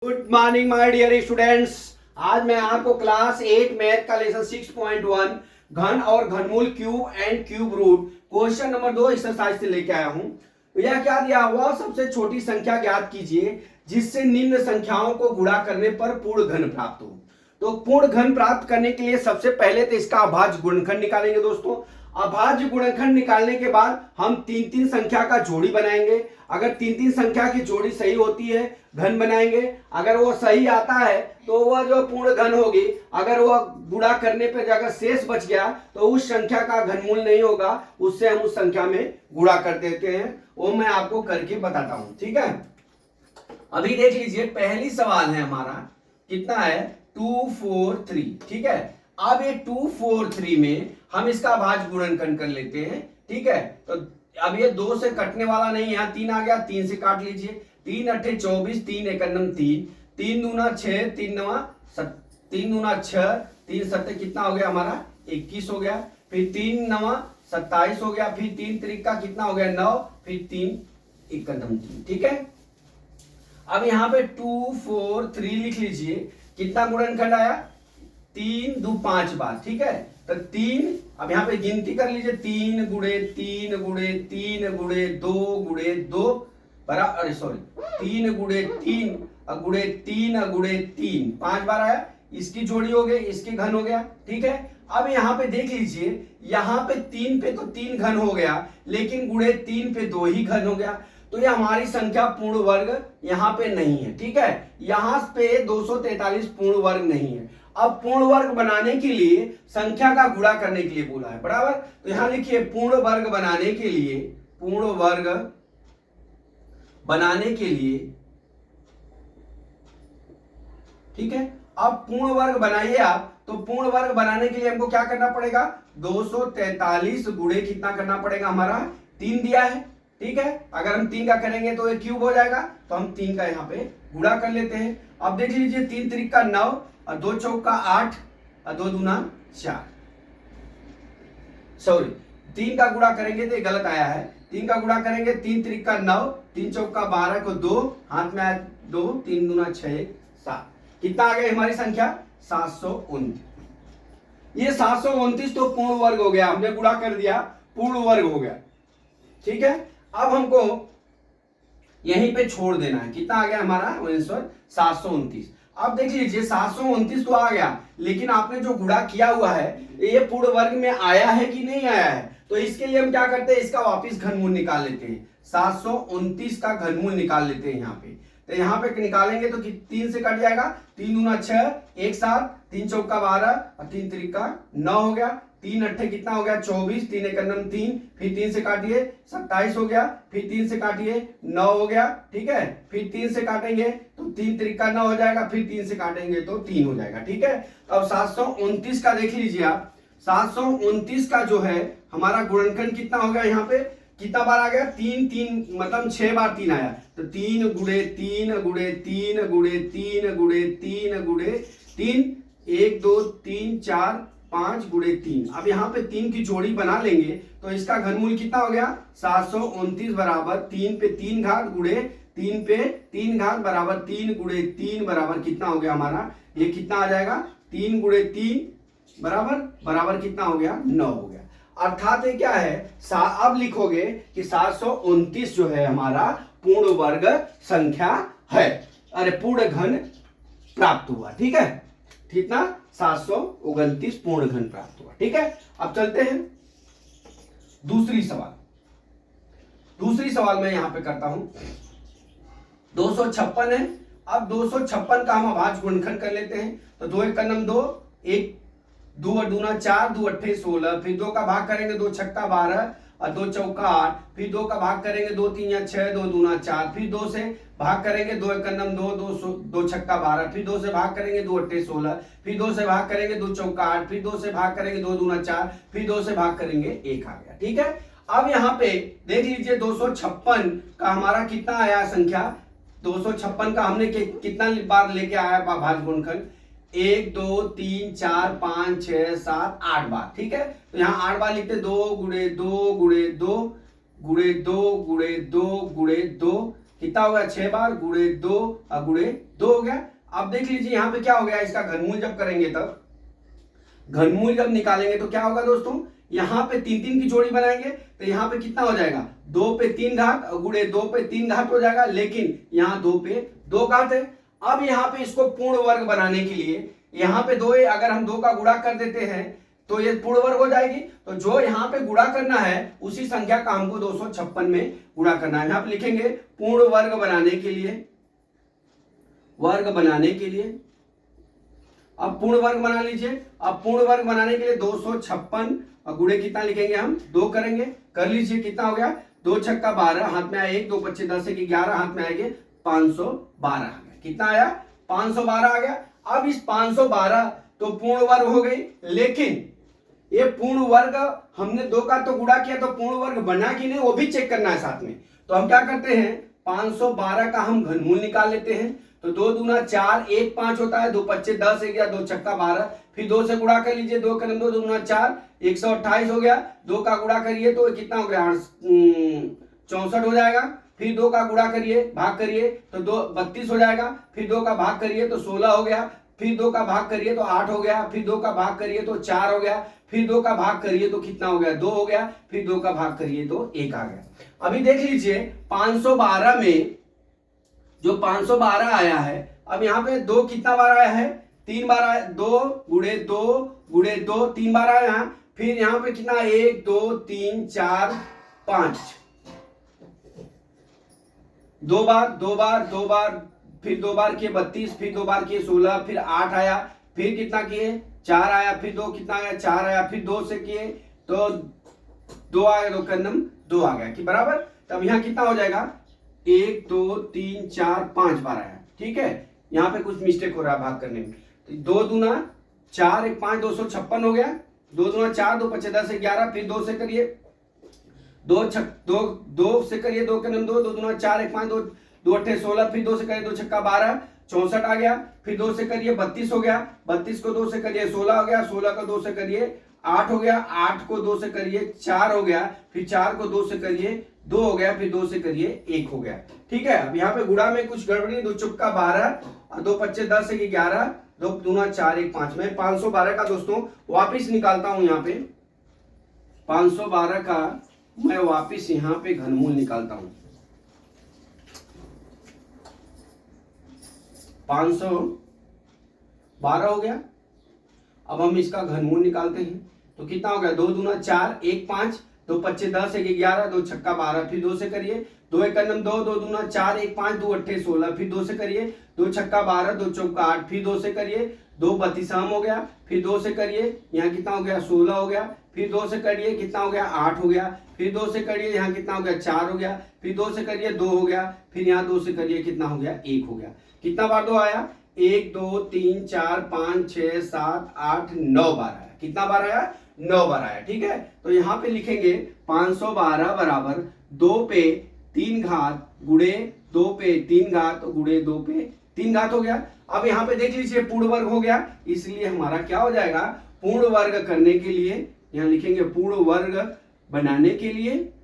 Good morning my dear students. आज मैं आपको क्लास 8 मैथ का लेसन 6.1 घन और घनमूल cube and cube root question number 2 exercise से लेके आया हूं। तो यह क्या दिया हुआ, सबसे छोटी संख्या ज्ञात कीजिए जिससे निम्न संख्याओं को गुणा करने पर पूर्ण घन प्राप्त हो। तो पूर्ण घन प्राप्त करने के लिए सबसे पहले तो इसका अभाज्य गुणनखंड निकालेंगे दोस्तों। अभाज्य गुणनखंड निकालने के बाद हम तीन तीन संख्या का जोड़ी बनाएंगे। अगर तीन तीन संख्या की जोड़ी सही होती है घन बनाएंगे। अगर वो सही आता है तो वह जो पूर्ण घन होगी, अगर वह गुणा करने पर अगर शेष बच गया तो उस संख्या का घनमूल नहीं होगा, उससे हम उस संख्या में गुणा कर देते हैं। वो मैं आपको करके बताता हूं, ठीक है। अभी देख लीजिए, पहली सवाल है हमारा, कितना है 2 4 3, ठीक है। अब ये 2 4 3 में हम इसका अभाज्य गुणनखंड कर लेते हैं, ठीक है। तो अब ये 2 से कटने वाला नहीं, यहाँ 3 आ गया, 3 से काट लीजिए। 3 अट्ठे 24, 3 एकम 3, 3 दूना 6, 3 नवा 3 दूना 6, 3 सत्ते कितना हो गया हमारा 21 हो गया। फिर 3 नवा 27 हो गया। फिर 3 त्रिका कितना हो गया 9, फिर 3 एकम 3, ठीक है। अब यहाँ पे 2 4 3 लिख लीजिए। कितना गुणनखंड आया 3 दो 5 बार, ठीक है। तो 3, अब यहाँ पे गिनती कर लीजिए, 3 गुणे 3 गुणे 3 गुणे 2 गुणे 2 बराबर, अरे सॉरी 3 गुणे 3 गुणे 3 गुणे 3, 5 बार आया। इसकी जोड़ी हो गई, इसके घन हो गया, ठीक है। अब यहाँ पे देख लीजिए, यहाँ पे 3 पे तो 3 घन हो गया, लेकिन गुणे 3 पे 2 ही घन हो गया। तो ये हमारी संख्या पूर्ण वर्ग यहाँ पे नहीं है, ठीक है। यहाँ पे 243 पूर्ण वर्ग नहीं है। अब पूर्ण वर्ग बनाने के लिए संख्या का गुणा करने के लिए बोला है, बराबर। तो यहां लिखिए पूर्ण वर्ग बनाने के लिए, पूर्ण वर्ग बनाने के लिए, ठीक है। अब पूर्ण वर्ग बनाइए आप, तो पूर्ण वर्ग बनाने के लिए हमको क्या करना पड़ेगा, 243 गुणे कितना करना पड़ेगा हमारा 3 दिया है, ठीक है। अगर हम 3 का करेंगे तो ये क्यूब हो जाएगा, तो हम 3 का यहाँ पे गुणा कर लेते हैं। अब देख लीजिए, 3 त्रिका 9 और 2 चौका 8 और 2 दूना 4, सॉरी 3 का गुणा करेंगे तो ये गलत आया है। 3 का गुणा करेंगे, 3 त्रिका 9, 3 चौका 12 को 2 हाथ में आया 2, 3 दूना 6 7, कितना आ गया हमारी संख्या 729। ये 729 तो पूर्ण वर्ग हो गया, हमने गुणा कर दिया, पूर्ण वर्ग हो गया, ठीक है। अब हमको यहीं पे छोड़ देना है, कितना आ गया हमारा 729। अब देख लीजिए 729 तो आ गया, लेकिन आपने जो गुणा किया हुआ है ये पूर्ण वर्ग में आया है कि नहीं आया है। तो इसके लिए हम क्या करते हैं, इसका वापिस घनमूल निकाल लेते हैं। 729 का घनमूल निकाल लेते हैं यहाँ पे। तो यहाँ पे निकालेंगे तो 3 से कट जाएगा, 3 दूना 6, 1 7, 3 चौका 12 और 3 त्रिका 9 हो गया। 3 अट्ठे कितना हो गया 24, 3 एकम 3, फिर 3 से काटिए 27 हो गया। फिर 3 से काटिए 9 हो गया, ठीक है। फिर 3 से काटेंगे तो 3 त्रिका 9 हो जाएगा, फिर 3 से काटेंगे तो 3 हो जाएगा, ठीक है। अब 729 का देख लीजिए आप, 729 का जो है हमारा गुणनखंड कितना हो गया, यहाँ पे कितना बार आ गया 3 3, मतलब 6 बार 3 आया। तो 3 गुणे 3 गुणे 3 गुणे 3 गुणे 3 गुणे 3, 1 2 3 4 5 गुणे 3। अब यहाँ पे 3 की जोड़ी बना लेंगे तो इसका घनमूल कितना हो गया 729 बराबर 3 पे 3 घात गुणे 3 पे 3 घात बराबर 3 गुणे 3 बराबर कितना हो गया हमारा, ये कितना आ जाएगा 3 गुणे 3 बराबर बराबर कितना हो गया 9 हो गया। अर्थात ये क्या है, अब लिखोगे कि 729 जो है हमारा पूर्ण वर्ग संख्या है, अरे पूर्ण घन प्राप्त हुआ, ठीक है। ठीक ना, 729 पूर्ण घन प्राप्त हुआ, ठीक है। अब चलते हैं दूसरी सवाल। दूसरी सवाल मैं यहां पे करता हूं, 256 है। अब 256 का हम अभाज्य गुणनखंड कर लेते हैं। तो 2 एकम 2, 1 2 दूना 4, 2 अट्ठे 16, फिर 2 का भाग करेंगे 2 छक्का 12 और 2 चौका 8, फिर 2 का भाग करेंगे 2 3 या 6, 2 दूना 4, फिर 2 से भाग करेंगे 2 एकम 2, 2 छक्का 12, फिर 2 से भाग करेंगे 2 अट्ठे 16, फिर 2 से भाग करेंगे 2 चौका 8, फिर 2 से भाग करेंगे 2 दूना 4, फिर 2 से भाग करेंगे 1 आ गया, ठीक है। अब यहाँ पे देख लीजिए 256 का हमारा कितना आया संख्या, 256 का हमने कितना बार लेके आया अभाज्य गुणनखंड, 1 2 3 4 5 6 7 8 बार, ठीक है। तो यहाँ 8 बार लिखते 2 गुणे 2 गुणे 2 गुणे 2 गुणे 2 गुणे 2 कितना हो गया 6 बार गुणे 2 और गुणे 2 हो गया। अब देख लीजिए यहाँ पे क्या हो गया, इसका घनमूल जब करेंगे तब घनमूल जब निकालेंगे तो क्या होगा दोस्तों, यहाँ पे 3 की जोड़ी बनाएंगे तो यहाँ पे कितना हो जाएगा 2 पे 3 घात और गुणे 2 पे 3 घात हो जाएगा, लेकिन यहाँ 2 पे 2 घात है। अब यहाँ पे इसको पूर्ण वर्ग बनाने के लिए यहाँ पे 2 है, अगर हम 2 का गुणा कर देते हैं तो ये पूर्ण वर्ग हो जाएगी। तो जो यहाँ पे गुणा करना है उसी संख्या का हमको 256 में गुणा करना है। यहाँ पे लिखेंगे पूर्ण वर्ग बनाने के लिए, अब पूर्ण वर्ग बना लीजिए। अब पूर्ण वर्ग बनाने के लिए 256 और गुणे कितना लिखेंगे हम 2 करेंगे, कर लीजिए कितना हो गया 2 छक्का 12, हाथ में आया 1, 2 25 10 1 11, हाथ में आएंगे 512 आ गया। कितना आया 512 आ गया। अब इस 512 तो पूर्ण वर्ग हो गई, लेकिन ये पूर्ण वर्ग हमने 2 का तो गुणा किया तो पूर्ण वर्ग बना कि नहीं वो भी चेक करना है साथ में। तो हम क्या करते हैं 512 का हम घनमूल निकाल लेते हैं। तो 2 दूना 4 1 5 होता है, 2 25 10 1 2 छक्का 12, फिर 2 से गुणा कर लीजिए, 2 कलम 2 दूना 4 128 हो गया। 2 का गुणा करिए तो कितना हो गया 64 हो जाएगा। फिर 2 का गुणा करिए भाग करिए तो 2 32 हो जाएगा। फिर 2 का भाग करिए तो 16 हो गया। फिर 2 का भाग करिए तो 8 हो गया। फिर 2 का भाग करिए तो 4 हो गया। फिर 2 का भाग करिए तो कितना हो गया 2 हो गया। फिर 2 का भाग करिए तो 1 आ गया। अभी देख लीजिए 512 में जो 512 आया है, अब यहाँ पे 2 कितना बार आया है 3 बार आया, 2 गुणे 2 गुणे 2 3 बार आया यहाँ। फिर यहाँ पे कितना 1 2 3 4 5 2 बार 2 बार 2 बार, फिर 2 बार किए 32, फिर 2 बार किए 16, फिर 8 आया, फिर कितना किए 4 आया, फिर 2 कितना आया 4 आया, फिर 2 से किए तो 2 आ गया, 2 कन्नम 2 आ गया कि बराबर। तब यहाँ कितना हो जाएगा 1 2 3 4 5 बार आया। ठीक है, यहाँ पे कुछ मिस्टेक हो रहा है भाग करने में। तो 2 दूना 4 1 5 256 हो गया। 2 दूना 4 2 25 10 11, फिर 2 से करिए 2 से करिए 2 कन्नम 2 2 दूना 4 1 5 2 2 8 16, फिर 2 से करिए 2 छक्का 12 64 आ गया। फिर 2 से करिए 32 हो गया। 32 को 2 से करिए 16 हो गया। 16 को 2 से करिए 8 हो गया। 8 को 2 से करिए 4 हो गया। फिर 4 को 2 से करिए 2 हो गया। फिर 2 से करिए 1 हो गया। ठीक है, अब यहाँ पे गुणा में कुछ गड़बड़ी, 2 चुक्का 12 2 25 10 1 11 2 दूना 4 1 5। मैं 512 का दोस्तों वापिस निकालता हूं। यहाँ पे 512 का मैं वापिस यहाँ पे घनमूल निकालता हूं। 512 हो गया। अब हम इसका घनमूल निकालते हैं तो कितना हो गया 2 दूना 4 1 5 2 25 10 1 11 2 छक्का 12, फिर 2 से करिए 2 1 कन्नम 2 2 दूना 4 1 5 2 8 16, फिर 2 से करिए 2 छक्का 12 2 चौका 8, फिर 2 से करिए 2 32 हो गया। फिर 2 से करिए यहाँ कितना हो गया 16 हो गया। फिर 2 से करिए कितना हो गया 8 हो गया। फिर 2 से करिए यहाँ कितना हो गया 4 हो गया। फिर 2 से करिए 2 हो गया। फिर यहाँ 2 से करिए कितना हो गया 1 हो गया। कितना बार 2 आया 1 2 3 4 5 6 7 8 9 बार आया। कितना बार आया 9 बार आया। ठीक है, तो यहाँ पे लिखेंगे 512 बराबर 2 पे 3 घात गुणे 2 पे 3 घात गुणे 2 पे 3 घात हो गया। अब यहाँ पे देख लीजिए पूर्ण वर्ग हो गया, इसलिए हमारा क्या हो जाएगा पूर्ण वर्ग करने के लिए यहाँ लिखेंगे पूर्ण वर्ग बनाने के लिए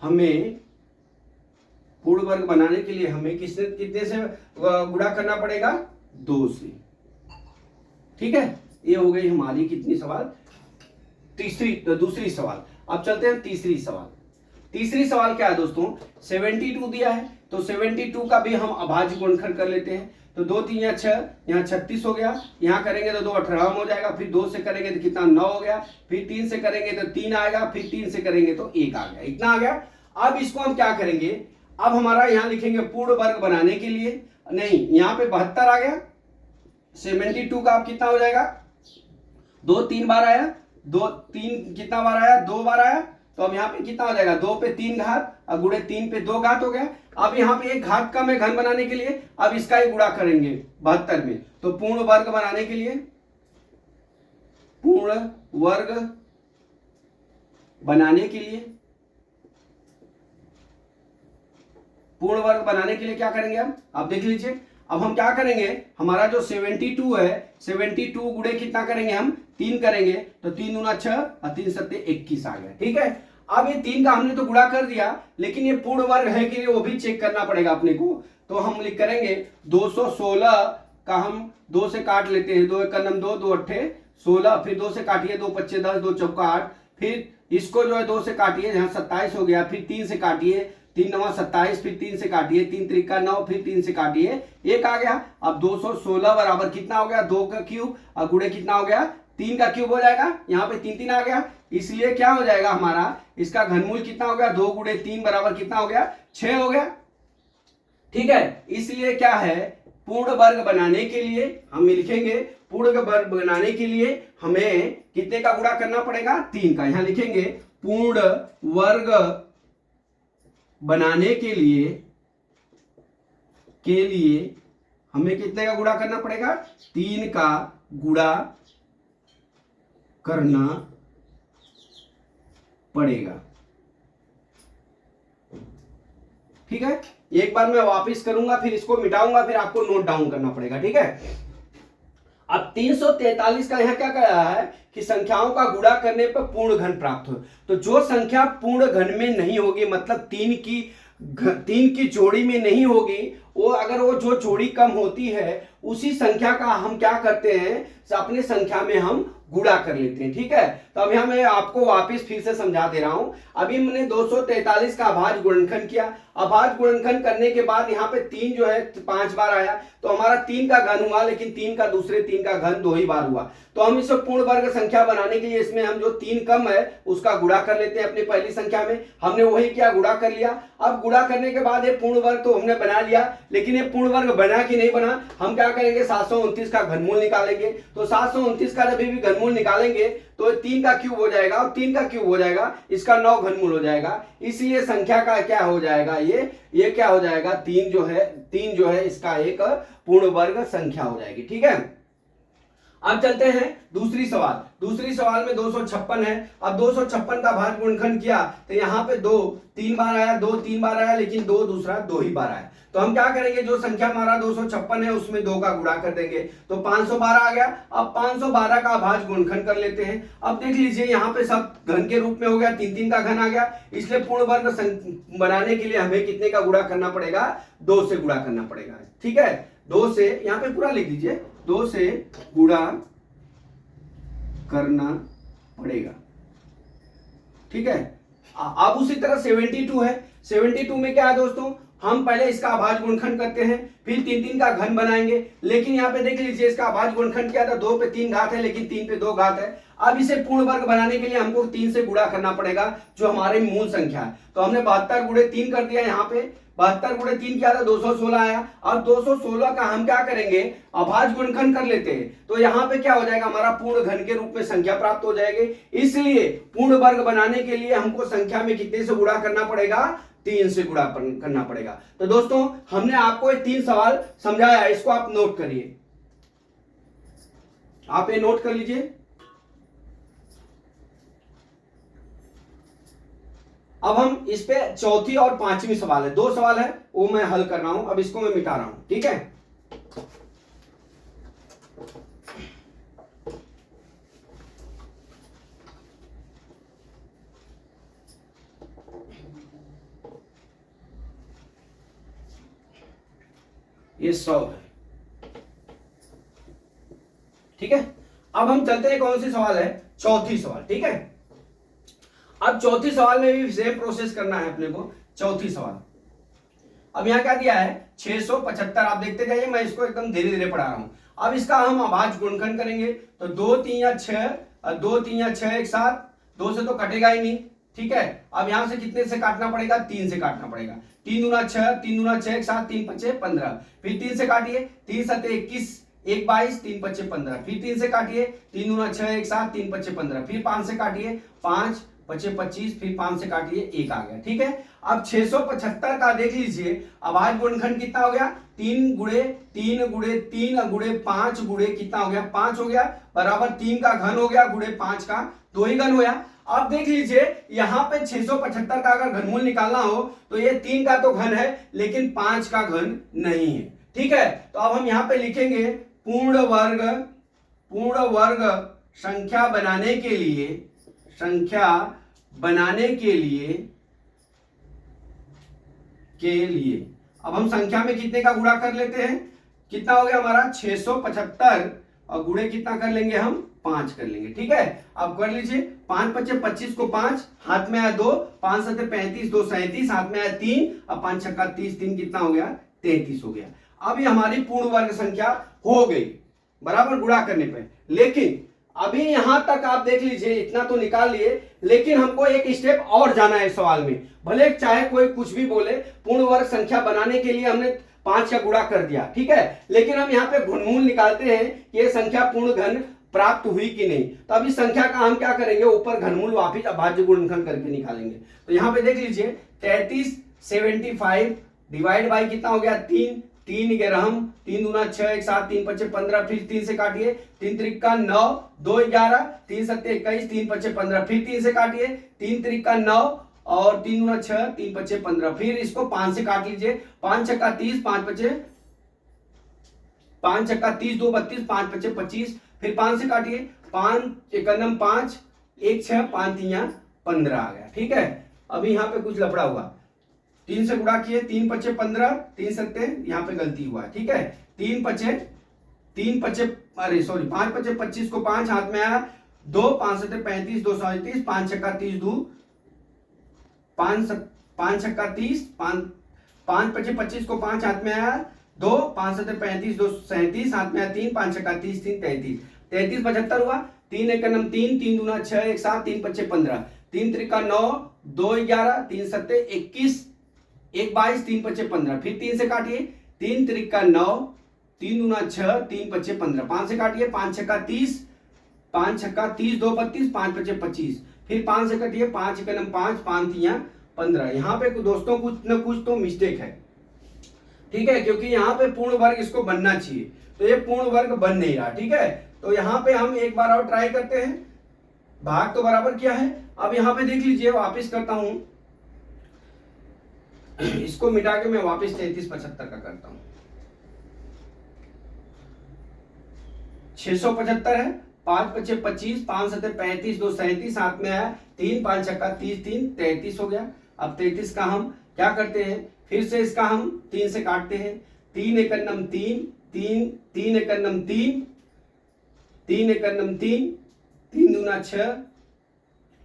हमें पूर्ण वर्ग बनाने के लिए हमें कितने से गुणा करना पड़ेगा 2 से। ठीक है, ये हो गई हमारी कितनी सवाल दूसरी सवाल। अब चलते हैं तीसरी सवाल क्या है दोस्तों 72 दिया है, तो 72 का भी हम अभाज्य गुणनखंड कर लेते हैं। तो 2 3 या 6, यहाँ 36 हो गया। यहाँ करेंगे तो 2 18 हो जाएगा। फिर 2 से करेंगे तो कितना 9 हो गया। फिर 3 से करेंगे तो 3 आएगा। फिर 3 से करेंगे तो 1 आ गया। इतना आ गया। अब इसको हम क्या करेंगे, अब हमारा यहाँ लिखेंगे पूर्ण वर्ग बनाने के लिए, नहीं यहाँ पे 72 आ गया। 72 का अब कितना हो जाएगा 2 3 बार आया, 2 3 कितना बार आया 2 बार आया। तो अब यहाँ पे कितना हो जाएगा 2 पे 3 घात और गुणे 3 पे 2 घात हो गया। अब यहाँ पे एक घात कम है घन बनाने के लिए, अब इसका ही गुणा करेंगे 72 में। तो पूर्ण वर्ग बनाने के लिए क्या करेंगे हम, आप देख लीजिए। अब हम क्या करेंगे, हमारा जो 72 है 72 गुणे कितना करेंगे हम 3 करेंगे तो 3 दूना 6 और 3 सत्ते 21 आ गया। ठीक है, अब ये 3 का हमने तो गुणा कर दिया, लेकिन ये पूर्ण वर्ग है कि नहीं वो भी चेक करना पड़ेगा अपने को। तो हम लिख करेंगे 216 का हम 2 से काट लेते हैं, 2 एक नम 2, 2 अट्ठे 16, फिर 2 से काटिए, 2 पच्चे 10, 2 चौका 8, फिर इसको जो है 2 से काटिए, यहाँ 27 हो गया, फिर 3 से काटिए, 3 नवा 27, फिर 3 से काटिए, 3 त्रिका 9, फिर 3 से काटिए, 1 आ गया। अब 216 बराबर कितना हो गया, 2 का क्यूब और गुणे कितना हो गया, 3 का क्यूब हो जाएगा, यहाँ पे 3 3 आ गया, इसलिए क्या हो जाएगा हमारा, इसका घनमूल कितना हो गया, 2 गुणे 3 बराबर कितना हो गया, 6 हो गया। ठीक है, इसलिए क्या है, पूर्ण वर्ग बनाने के लिए हम लिखेंगे, पूर्ण वर्ग बनाने के लिए हमें कितने का गुणा करना पड़ेगा, 3 का। यहां लिखेंगे पूर्ण वर्ग बनाने के लिए हमें कितने का गुणा करना पड़ेगा, 3 का गुणा करना पड़ेगा। ठीक है, एक बार मैं वापस करूंगा, फिर इसको मिटाऊंगा, फिर आपको नोट डाउन करना पड़ेगा। ठीक है, अब 343 का यहां क्या कह रहा है कि संख्याओं का गुणा करने पर पूर्ण घन प्राप्त हो। तो जो संख्या पूर्ण घन में नहीं होगी, मतलब 3 की जोड़ी में नहीं होगी, वो अगर वो जो जोड़ी कम होती है उसी संख्या का हम क्या करते हैं, अपने संख्या में हम गुणा कर लेते हैं। ठीक है, तो अब यहां मैं आपको वापस फिर से समझा दे रहा हूं। अभी मैंने 243 का अभाज्य गुणनखंड किया, अभाज्य गुणनखंड करने के बाद यहाँ पे 3 जो है 5 बार आया, तो हमारा 3 का घन हुआ, लेकिन 3 का दूसरे 3 का घन 2 ही बार हुआ। तो हम इसे पूर्ण वर्ग संख्या बनाने के लिए इसमें हम जो 3 कम है उसका गुणा कर लेते हैं अपनी पहली संख्या में। हमने वही किया, गुणा कर लिया। अब गुणा करने के बाद ये पूर्ण वर्ग तो हमने बना लिया, लेकिन ये पूर्ण वर्ग बना कि नहीं बना, हम क्या करेंगे, 729 का घनमूल निकालेंगे। तो 729 का जब भी घनमूल निकालेंगे तो 3 का क्यूब हो जाएगा, और 3 का क्यूब हो जाएगा, इसका 9 घनमूल हो जाएगा। इसलिए संख्या का क्या हो जाएगा, ये क्या हो जाएगा, 3 जो है इसका एक पूर्ण वर्ग संख्या हो जाएगी। ठीक है, अब चलते हैं दूसरी सवाल में 256 है। अब 256 का भाज्य गुणनखंड किया तो यहाँ पे 2 3 बार आया, 2 3 बार आया, लेकिन 2 दूसरा 2 ही बार आया। तो हम क्या करेंगे, जो संख्या हमारा 256 है उसमें 2 का गुणा कर देंगे, तो 512 आ गया। अब 512 का भाज्य गुणनखंड कर लेते हैं। अब देख लीजिए यहाँ पे सब घन के रूप में हो गया, 3 3 का घन आ गया, इसलिए पूर्ण वर्ग बनाने के लिए हमें कितने का गुणा करना पड़ेगा, 2 से गुणा करना पड़ेगा। ठीक है, 2 से, यहाँ पे पूरा लिख दीजिए, 2 से गुणा करना पड़ेगा। ठीक है, अब उसी तरह 72 है। 72 में क्या है दोस्तों, हम पहले इसका अभाज्य गुणनखंड करते हैं, फिर 3 3 का घन बनाएंगे। लेकिन यहाँ पे देख लीजिए इसका अभाज्य गुणनखंड क्या था, 2 पे 3 घात है, लेकिन 3 पे 2 घात है। अब इसे पूर्ण वर्ग बनाने के लिए हमको 3 से गुणा करना पड़ेगा, जो हमारी मूल संख्या है। तो हमने 72 गुणे 3 कर दिया, यहाँ पे 72 गुणे 3 क्या था, 216 आया। अब 216 का हम क्या करेंगे, अभाज्य गुणनखंड कर लेते हैं, तो यहाँ पे क्या हो जाएगा, हमारा पूर्ण घन के रूप में संख्या प्राप्त हो जाएगी। इसलिए पूर्ण वर्ग बनाने के लिए हमको संख्या में कितने से गुणा करना पड़ेगा, 3 से गुणा करना पड़ेगा। तो दोस्तों हमने आपको ये 3 सवाल समझाया, इसको आप नोट करिए, आप ये नोट कर लीजिए। अब हम इस पे चौथी और पांचवी सवाल है, 2 सवाल है वो मैं हल कर रहा हूं, अब इसको मैं मिटा रहा हूं। ठीक है, ये 100 है। ठीक है, अब हम चलते हैं, कौन सी सवाल है, चौथी सवाल। ठीक है, अब चौथी सवाल में भी सेम प्रोसेस करना है अपने को। चौथी सवाल, अब यहां क्या दिया है, 675। आप देखते जाइए, मैं इसको एकदम धीरे धीरे पढ़ा रहा हूं। अब इसका हम अभाज्य गुणनखंड करेंगे, तो 2 3 या 6, 2 3 या 6 एक साथ, 2 से तो कटेगा ही नहीं। ठीक है, अब यहां से कितने से काटना पड़ेगा, 3 से काटना पड़ेगा। 3 दूना 6, 3 दूना 6 एक साथ, 3 5 15, फिर 3 से काटिए, 3 7 21, 1 22, 3 5 15, फिर 3 से काटिए, 3 दूना 6 एक साथ, 3 5 15, फिर 5 से काटिए, 5 5 25, फिर 5 से काटिए, 1 आ गया। ठीक है, अब 675 का देख लीजिए, अभाज्य गुणनखंड कितना हो गया, 3 गुणे 3 गुणे 3 गुणे 5 गुणे कितना हो गया, 5 हो गया, बराबर 3 का घन हो गया, गुणे 5 का 2 ही घन होया। अब देख लीजिए यहां पे 675 का अगर घनमूल निकालना हो तो ये 3 का तो घन है, लेकिन 5 का घन नहीं है। ठीक है, तो अब हम यहां पे लिखेंगे पूर्ण वर्ग संख्या बनाने के लिए अब हम संख्या में कितने का गुणा कर लेते हैं, कितना हो गया हमारा 675 और गुणे कितना कर लेंगे हम 5 कर लेंगे। ठीक है, अब कर लीजिए 5 × 5 = 25 को 5 हाथ में आया 2, 5 × 7 = 35, 2 37 हाथ में आया 3 और 5 × 6 = 30, 3 कितना हो गया 33 हो गया। अब ये हमारी पूर्ण वर्ग संख्या हो गई बराबर गुणा करने पे। लेकिन अभी यहां तक आप देख लीजिए, इतना तो निकाल लिए, लेकिन हमको एक स्टेप और जाना है सवाल में। भले चाहे कोई कुछ भी बोले, पूर्ण वर्ग संख्या बनाने के लिए हमने 5 का गुणा कर दिया, ठीक है, लेकिन हम यहाँ पे घनमूल निकालते हैं कि ये संख्या पूर्ण घन प्राप्त हुई कि नहीं। तो अभी संख्या का हम क्या करेंगे, ऊपर घनमूल वापिस अभाज्य गुणनखंड करके निकालेंगे। तो यहाँ पे देख लीजिए 3375 डिवाइड बाई कितना हो गया 3, 3 ग्राम, 3 दूना 6, 1 7, 3 5 15, फिर 3 से काटिए, 3 त्रिका 9, 2 11, 3 7 21, 3 5 15, फिर 3 से काटिए, 3 त्रिका 9 और 3 दूना 6, 3 5 15, फिर इसको 5 से काट लीजिए, 5 छक्का 30, 5 छक्का 30, 2 32, 5 5 25, फिर 5 से काटिए, 5 एकनम 5, 1 6, 5 3 15 आ गया। ठीक है, अभी यहाँ पे कुछ लफड़ा हुआ, 3 से गुणा किए, 3 5 15, 3 7 यहाँ पे गलती हुआ। ठीक है, 3 5 5 5 25 को 5 हाथ में आया, 2 5 7 35, 2 37, 5 छक्का 30, 2 5 छक्का 30, 5 5 25 को 5 हाथ में आया, 2 5 7 35, 2 37 हाथ में आया, 3 5 छक्का 30, 3 33, 33 75 हुआ, 3 एकनम 3, 3 दूना 6, 1 7, 3 5 15, 3 त्रिका 9, 2 11, 3 7 21, 1 22, 3 5 15, फिर 3 से काटिए, 3 त्रिका 9, 3 दूना 6, 3 5 15, 5 से काटिए, 5 छक्का 30, 5 छक्का 30, 2 32, 5 5 25, फिर 5 से काटिए, 5 एकनम 5, 5 3 15। यहाँ पे दोस्तों कुछ न कुछ तो मिस्टेक है, ठीक है, क्योंकि यहाँ पे पूर्ण वर्ग इसको बनना चाहिए, तो ये पूर्ण वर्ग बन नहीं रहा। ठीक है, तो यहाँ पे हम एक बार और ट्राई करते हैं, भाग तो बराबर किया है। अब यहाँ पे देख लीजिए, वापिस करता हूं, इसको मिटा के मैं वापिस 33 75 का करता हूं। 675 है, 5 5 25, 5 7 35, 2 37 हाथ में आया, 3 5 छक्का 30, 3 33 हो गया। अब 33 का हम क्या करते हैं, फिर से इसका हम 3 से काटते हैं, 3 एकन्नम 3, 3 एकन्नम 3, 3 एकन्नम 3, 3 दूना 6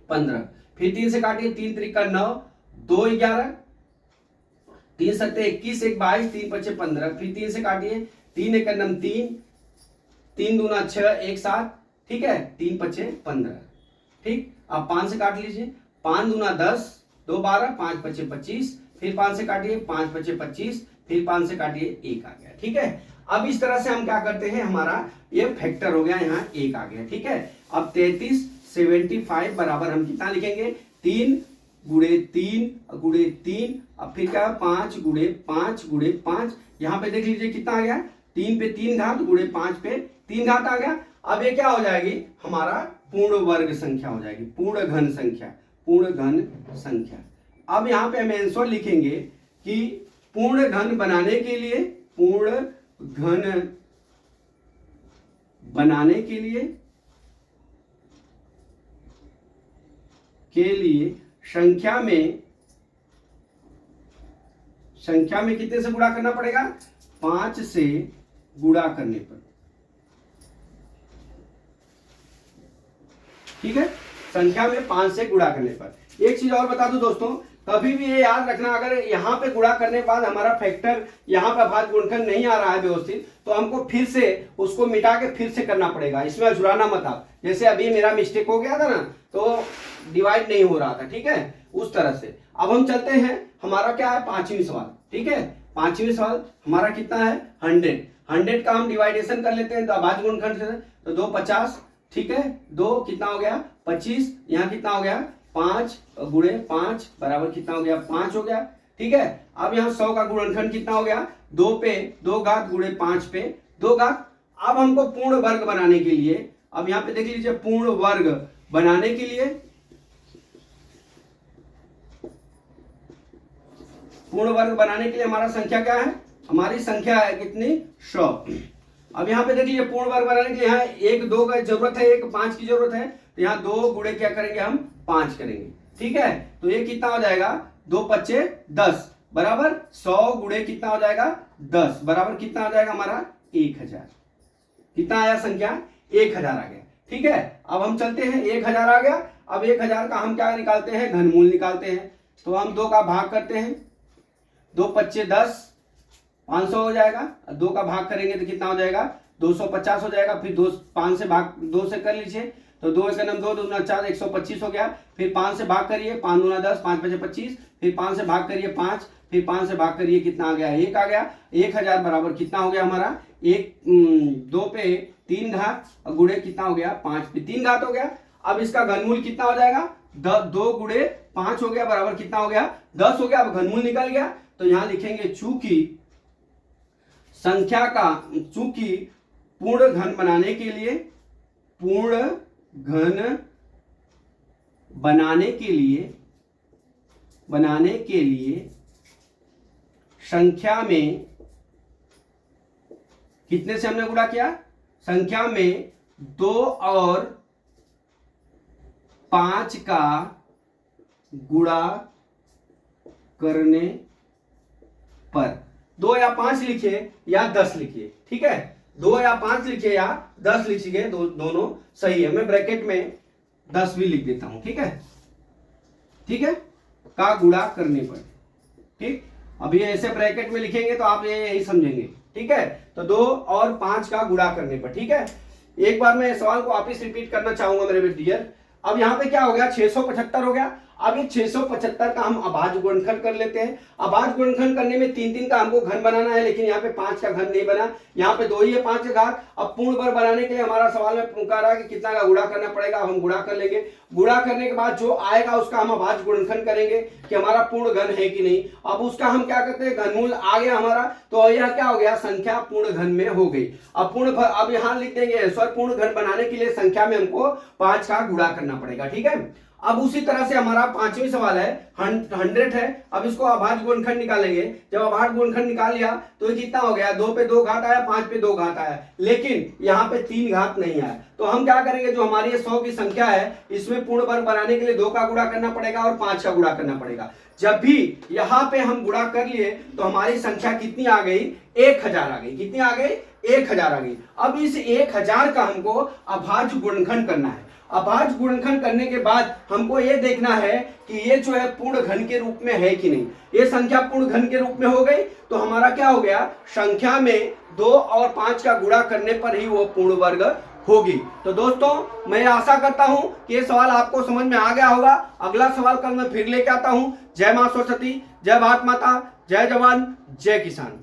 15, फिर 3 से काटिए, 3 त्रिका 9, 2 11, 3 7 21, 1 22, 3 5 15, फिर 3 से काटिए, 3 एकन्नम 3, 3 दूना 6, 1 7, ठीक है, 3 5 15। ठीक, अब 5 से काट लीजिए, 5 दूना 10, 2 12, 5 5 25, फिर 5 से काटिए, 5 5 25, फिर 5 से काटिए, 1 आ गया। ठीक है, अब इस तरह से हम क्या करते हैं, हमारा ये फैक्टर हो गया, यहाँ 1 आ गया। ठीक है, अब 3375 बराबर हम कितना लिखेंगे, 3 गुणे 3 गुणे 3, अब फिर क्या 5 गुणे 5 गुणे 5, यहाँ पे देख लीजिए कितना आ गया, 3 पे 3 घात गुणे 5 पे 3 घात आ गया। अब ये क्या हो जाएगी, हमारा पूर्ण वर्ग संख्या हो जाएगी, पूर्ण घन संख्या, पूर्ण घन संख्या। अब यहाँ पे हम आंसर लिखेंगे कि पूर्ण घन बनाने के लिए, पूर्ण घन बनाने के लिए संख्या में कितने से गुणा करना पड़ेगा, 5 से गुणा करने पर। ठीक है, संख्या में 5 से गुणा करने पर। एक चीज और बता दूं दोस्तों, कभी भी ये याद रखना, अगर यहाँ पे गुणा करने के बाद हमारा फैक्टर यहाँ पे अभाज्य गुणनखंड नहीं आ रहा है व्यवस्थित, तो हमको फिर से उसको मिटा के फिर से करना पड़ेगा, इसमें अझुराना मत आप। जैसे अभी मेरा मिस्टेक हो गया था ना, तो डिवाइड नहीं हो रहा था, ठीक है, उस तरह से। अब हम चलते हैं, हमारा क्या है 5वीं सवाल। ठीक है, 5वीं सवाल हमारा कितना है 100 का हम डिवाइडेशन कर लेते हैं, तो अभाज्य गुणनखंड से, तो 2 50, ठीक है, 2 कितना हो गया 25, यहाँ कितना हो गया 5 गुणे 5 बराबर कितना हो गया 5 हो गया। ठीक है, अब यहाँ 100 का गुणनखंड कितना हो गया, 2 पे 2 घात गुणे 5 पे 2 घात। अब हमको पूर्ण वर्ग बनाने के लिए, अब यहाँ पे देख लीजिए, पूर्ण वर्ग बनाने के लिए, पूर्ण वर्ग बनाने के लिए हमारा संख्या क्या है, हमारी संख्या है कितनी 100। अब यहाँ पे देखिए पूर्ण वर्ग बनाने के लिए यहाँ 1 2 का जरूरत है, 1 5 की जरूरत है, तो यहाँ 2 गुणे क्या करेंगे हम 5 करेंगे। ठीक है, तो ये कितना हो जाएगा 2 पच्चे 10 बराबर 100 गुणे कितना हो जाएगा 10 बराबर कितना आ जाएगा हमारा 1000। कितना आया संख्या 1000 आ गया। ठीक है, अब हम चलते हैं 1000 आ गया। अब 1000 का हम क्या निकालते हैं घनमूल निकालते हैं। तो हम 2 का भाग करते हैं, 2 पच्चे 10 500 हो जाएगा। 2 का भाग करेंगे तो कितना हो जाएगा 250 हो जाएगा। फिर 5 से भाग 2 से कर लीजिए, तो 2 1 2 2 4 125 हो गया। फिर 5 से भाग करिए, 5 दूना 10 5 5 25। फिर 5 से भाग करिए 5, फिर 5 से भाग करिए कितना आ गया 1 आ गया। 1000 बराबर कितना हो गया हमारा 2 पे 3 घात और गुणे कितना हो गया 5 पे 3 घात हो गया। अब इसका घनमूल कितना हो जाएगा 2 गुणे 5 हो गया बराबर कितना हो गया 10 हो गया। अब घनमूल निकल गया, तो यहां लिखेंगे चूंकि संख्या का चूंकि पूर्ण घन बनाने के लिए संख्या में कितने से हमने गुणा किया, संख्या में 2 और 5 का गुणा करने पर 2 या 5 लिखिए या 10 लिखिए। ठीक है, 2 या 5 लिखिए या 10 लिखिए, दोनों सही है। मैं ब्रैकेट में 10 भी लिख देता हूं। ठीक है, ठीक है, का गुणा करने पर। ठीक, अभी ऐसे ब्रैकेट में लिखेंगे तो आप ये यही समझेंगे। ठीक है, तो 2 और 5 का गुणा करने पर। ठीक है, एक बार मैं सवाल को वापिस रिपीट करना चाहूंगा मेरे डियर। अब यहाँ पे क्या हो गया 675 हो गया। अब ये 675 का हम अभाज्य गुणनखंड कर लेते हैं। अभाज्य गुणनखंड करने में 3 का हमको घन बनाना है, लेकिन यहाँ पे 5 का घन नहीं बना, यहाँ पे 2 ही है 5 का घात। अब पूर्ण वर्ग बनाने के लिए हमारा सवाल में कह रहा है कि कितना का गुणा करना पड़ेगा। अब हम गुणा कर लेंगे। गुणा करने के बाद जो आएगा उसका हम अभाज्य गुणनखंड करेंगे कि हमारा पूर्ण घन है कि नहीं। अब उसका हम क्या करते हैं घनमूल आ गया हमारा, तो यह क्या हो गया संख्या पूर्ण घन में हो गई। अब यहाँ लिख देंगे सर पूर्ण घन बनाने के लिए संख्या में हमको 5 का गुणा करना पड़ेगा। ठीक है, अब उसी तरह से हमारा 5वां सवाल है 100 है। अब इसको अभाज्य गुणनखंड निकालेंगे। जब अभाज्य गुणनखंड निकाल लिया तो ये कितना हो गया 2 पे 2 घात आया, 5 पे 2 घात आया, लेकिन यहाँ पे 3 घात नहीं आया। तो हम क्या करेंगे, जो हमारी 100 की संख्या है इसमें पूर्ण वर्ग बनाने के लिए 2 का गुणा करना पड़ेगा और 5 का गुणा करना पड़ेगा। जब भी यहाँ पे हम गुणा कर लिए तो हमारी संख्या कितनी आ गई 1000 आ गई। कितनी आ गई 1000 आ गई। अब इस 1000 का हमको अभाज्य गुणनखंड करना है। अभाज्य गुणनखंड करने के बाद हमको ये देखना है कि ये जो है पूर्ण घन के रूप में है कि नहीं। ये संख्या पूर्ण घन के रूप में हो गई तो हमारा क्या हो गया संख्या में 2 और 5 का गुणा करने पर ही वो पूर्ण वर्ग होगी। तो दोस्तों मैं आशा करता हूं कि ये सवाल आपको समझ में आ गया होगा। अगला सवाल कल मैं फिर लेके आता हूं। जय मां सरस्वती, जय भारत माता, जय जवान, जय किसान।